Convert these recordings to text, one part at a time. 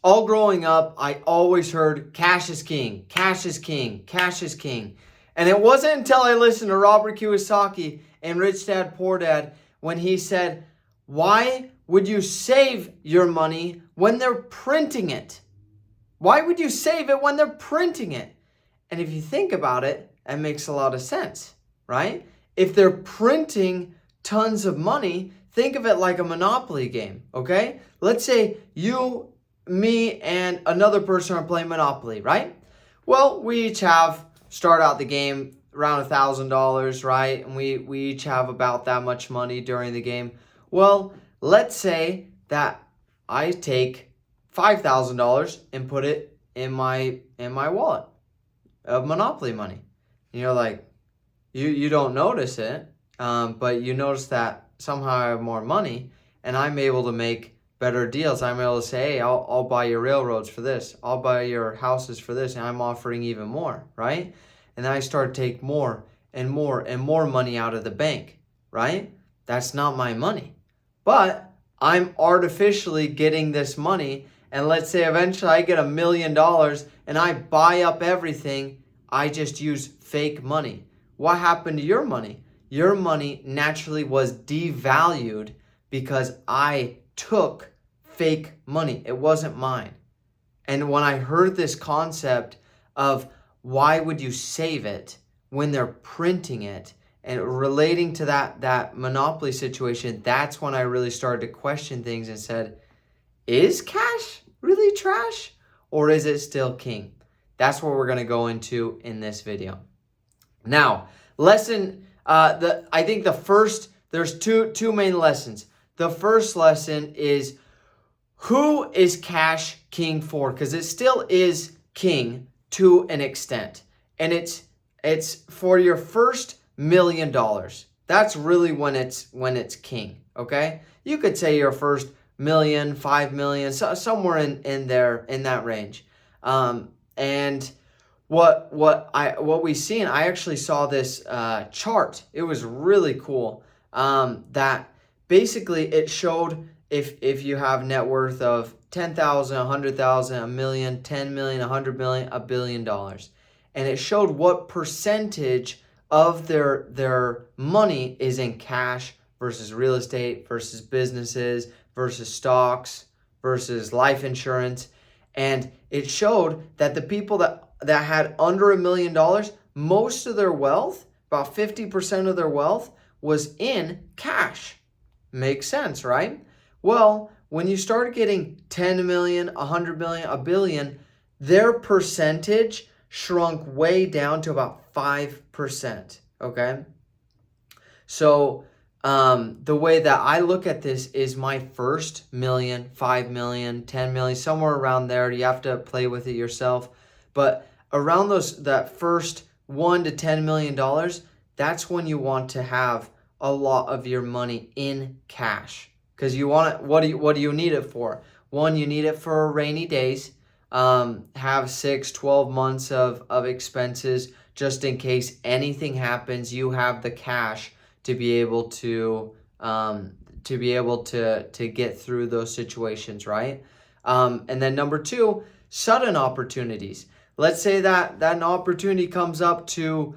All growing up, I always heard cash is king, cash is king, cash is king. And it wasn't until I listened to Robert Kiyosaki and Rich Dad Poor Dad when he said, why would you save your money when they're printing it? Why would you save it when they're printing it? And if you think about it, that makes a lot of sense, right? If they're printing tons of money, think of it like a Monopoly game, okay? Let's say you, me, and another person are playing Monopoly, right? Well, we each start out the game around $1,000, right? And we each have about that much money during the game. Well, let's say that I take $5,000 and put it in my wallet of Monopoly money. And you're like, you don't notice it, but you notice that somehow I have more money and I'm able to make better deals. I'm able to say, hey, I'll buy your railroads for this. I'll buy your houses for this. And I'm offering even more, right? And then I start to take more and more and more money out of the bank, right? That's not my money. But I'm artificially getting this money. And let's say eventually I get $1 million and I buy up everything. I just use fake money. What happened to your money? Your money naturally was devalued because I took fake money. It wasn't mine. And when I heard this concept of why would you save it when they're printing it, and relating to that Monopoly situation, that's when I really started to question things and said, is cash really trash or is it still king? That's what we're going to go into in this video. Now, I think there's two main lessons. The first lesson is, who is cash king for? Because it still is king to an extent. And it's for your first $1 million. That's really when it's king, okay? You could say your first million, 5 million, somewhere in there, in that range. And what we see, and I actually saw this chart. It was really cool. That basically it showed if you have net worth of 10,000, 100,000, a million, 10 million, 100 million, $1 billion, and it showed what percentage of their money is in cash versus real estate versus businesses versus stocks versus life insurance. And it showed that the people that had under $1 million, most of their wealth, about 50% of their wealth, was in cash. Makes sense, right? Well, when you start getting 10 million, 100 million, $1 billion, their percentage shrunk way down to about 5%, okay? So the way that I look at this is my first million, 5 million, 10 million, somewhere around there. You have to play with it yourself. But around that first $1 to $10 million, that's when you want to have a lot of your money in cash. Because you want it, what do you need it for? One, you need it for rainy days. Have 6, 12 months of expenses just in case anything happens. You have the cash to be able to get through those situations, right? And then number 2, sudden opportunities. Let's say that an opportunity comes up to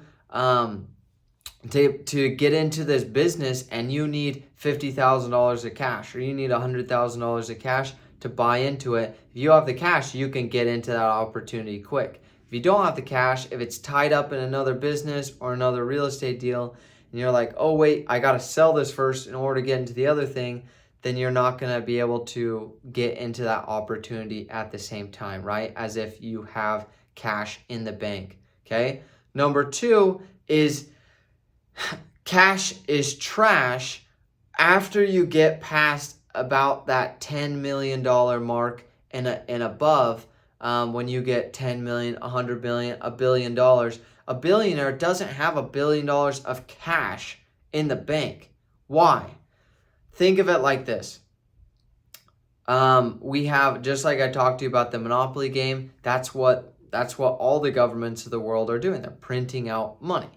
get into this business and you need $50,000 of cash, or you need $100,000 of cash to buy into it. If you have the cash, you can get into that opportunity quick. If you don't have the cash, if it's tied up in another business or another real estate deal, and you're like, oh wait, I got to sell this first in order to get into the other thing, then you're not going to be able to get into that opportunity at the same time, right? As if you have cash in the bank, okay? Number 2 is cash is trash after you get past about that $10 million mark and above. When you get 10 million, 100 million, $1 billion, a billionaire doesn't have $1 billion of cash in the bank. Why? Think of it like this. We have, just like I talked to you about the Monopoly game, that's what all the governments of the world are doing. They're printing out money.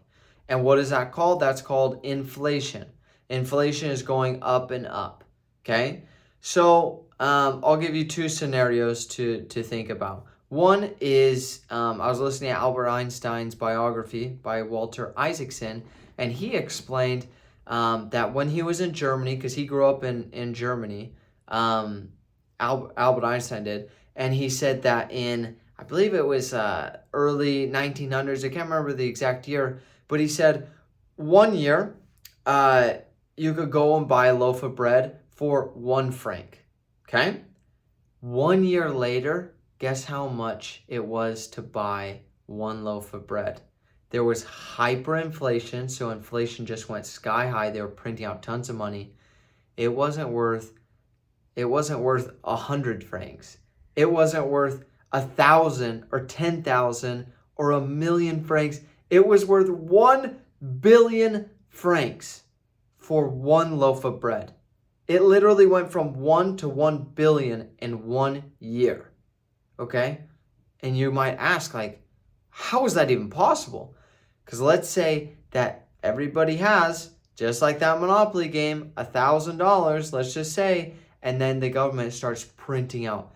And what is that called? That's called inflation. Inflation is going up and up, okay? So I'll give you two scenarios to think about. One is I was listening to Albert Einstein's biography by Walter Isaacson, and he explained that when he was in Germany, because he grew up in Germany, Albert Einstein did, and he said that in, I believe it was early 1900s, I can't remember the exact year, but he said 1 year you could go and buy a loaf of bread for 1 franc, okay? 1 year later, guess how much it was to buy 1 loaf of bread? There was hyperinflation, so inflation just went sky high. They were printing out tons of money. It wasn't worth 100 francs. It wasn't worth 1,000 or 10,000 or 1,000,000 francs. It was worth 1 billion francs for 1 loaf of bread. It literally went from 1 to 1 billion in 1 year. Okay? And you might ask, like, how is that even possible? Because let's say that everybody has, just like that Monopoly game, $1,000, let's just say, and then the government starts printing out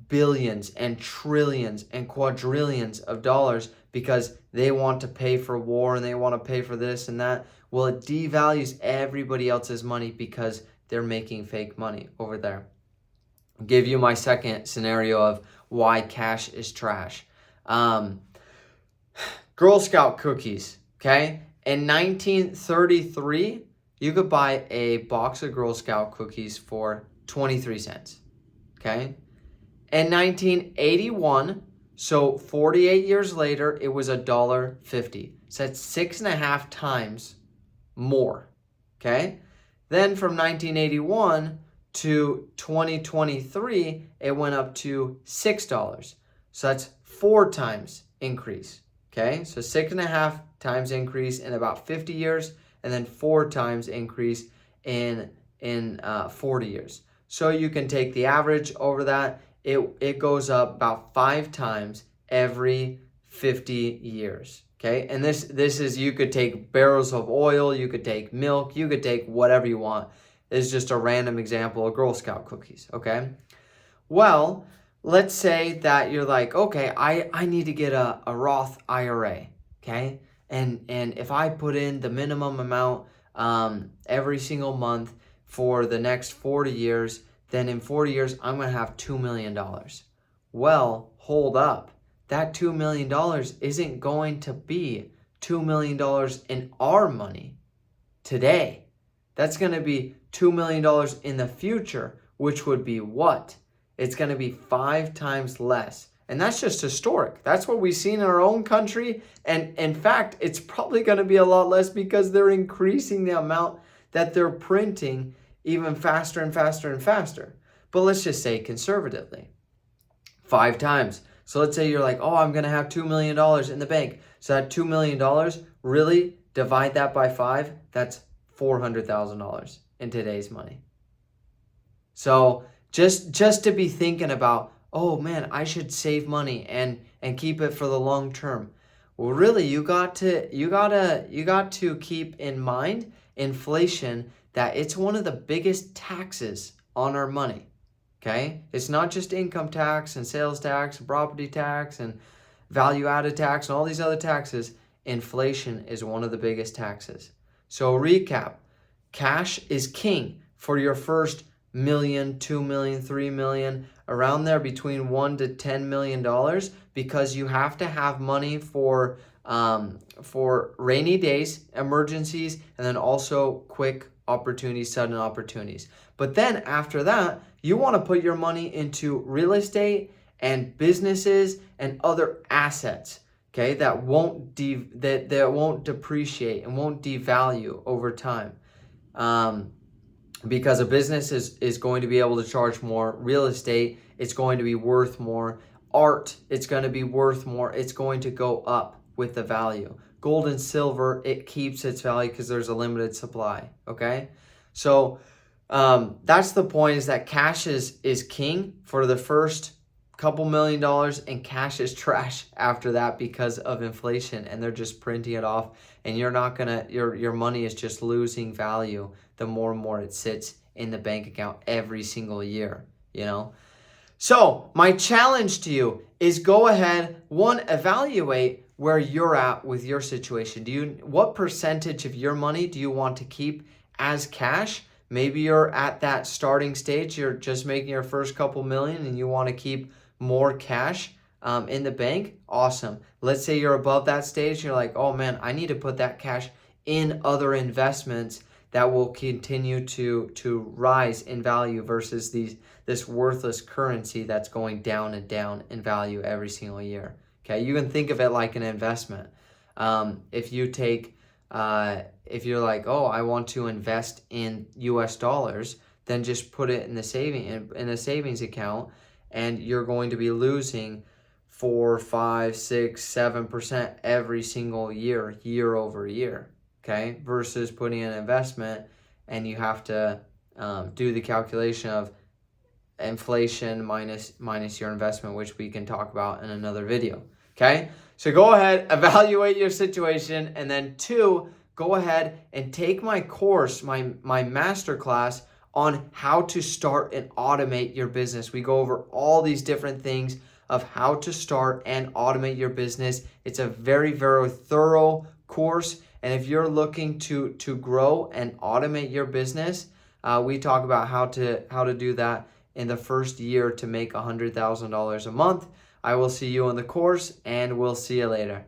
billions and trillions and quadrillions of dollars because they want to pay for war and they want to pay for this and that. Well, it devalues everybody else's money because they're making fake money over there. I'll give you my second scenario of why cash is trash. Girl Scout cookies, okay? In 1933, you could buy a box of Girl Scout cookies for 23 cents, okay? In 1981, so 48 years later, it was $1.50. So that's 6.5 times more, okay? Then from 1981 to 2023, it went up to $6. So that's 4 times increase, okay? So 6.5 times increase in about 50 years, and then 4 times increase in 40 years. So you can take the average over that. It goes up about 5 times every 50 years. Okay, and this is, you could take barrels of oil, you could take milk, you could take whatever you want. It's just a random example of Girl Scout cookies, okay? Well, let's say that you're like, okay, I need to get a Roth IRA, okay? And if I put in the minimum amount every single month for the next 40 years, then in 40 years, I'm going to have $2 million. Well, hold up. That $2 million isn't going to be $2 million in our money today. That's going to be $2 million in the future, which would be what? It's going to be 5 times less. And that's just historic. That's what we've seen in our own country. And in fact, it's probably going to be a lot less because they're increasing the amount that they're printing even faster and faster and faster. But let's just say conservatively, 5 times. So let's say you're like, oh, I'm going to have $2 million in the bank. So that $2 million, really divide that by 5, that's $400,000 in today's money. So just to be thinking about, oh man, I should save money and keep it for the long term. Well, really, you got to keep in mind inflation, that it's one of the biggest taxes on our money. Okay? It's not just income tax and sales tax and property tax and value added tax and all these other taxes. Inflation is one of the biggest taxes. So recap, cash is king for your first million, 2 million, 3 million, around there between $1 to $10 million, because you have to have money for rainy days, emergencies, and then also quick opportunities, sudden opportunities. But then after that, you want to put your money into real estate and businesses and other assets, okay, that won't depreciate and won't devalue over time. Because a business is going to be able to charge more. Real estate, it's going to be worth more. Art, it's going to be worth more. It's going to go up with the value. Gold and silver, it keeps its value because there's a limited supply, okay? So that's the point, is that cash is king for the first couple $1 million, and cash is trash after that because of inflation, and they're just printing it off, and you're not gonna, your money is just losing value the more and more it sits in the bank account every single year. you know? So my challenge to you is go ahead, one, evaluate where you're at with your situation. What percentage of your money do you want to keep as cash? Maybe you're at that starting stage, you're just making your first couple million and you want to keep more cash in the bank. Awesome. Let's say you're above that stage, you're like, oh man, I need to put that cash in other investments that will continue to rise in value versus this worthless currency that's going down and down in value every single year. Okay, you can think of it like an investment. If you're like, oh, I want to invest in US dollars, then just put it in a savings account, and you're going to be losing 4, 5, 6, 7% every single year over year. Okay, versus putting in an investment and you have to do the calculation of inflation minus your investment, which we can talk about in another video. Okay, so go ahead, evaluate your situation, and then 2, go ahead and take my course, my masterclass on how to start and automate your business. We go over all these different things of how to start and automate your business. It's a very, very thorough course. And if you're looking to grow and automate your business, we talk about how to do that in the first year to make $100,000 a month. I will see you in the course, and we'll see you later.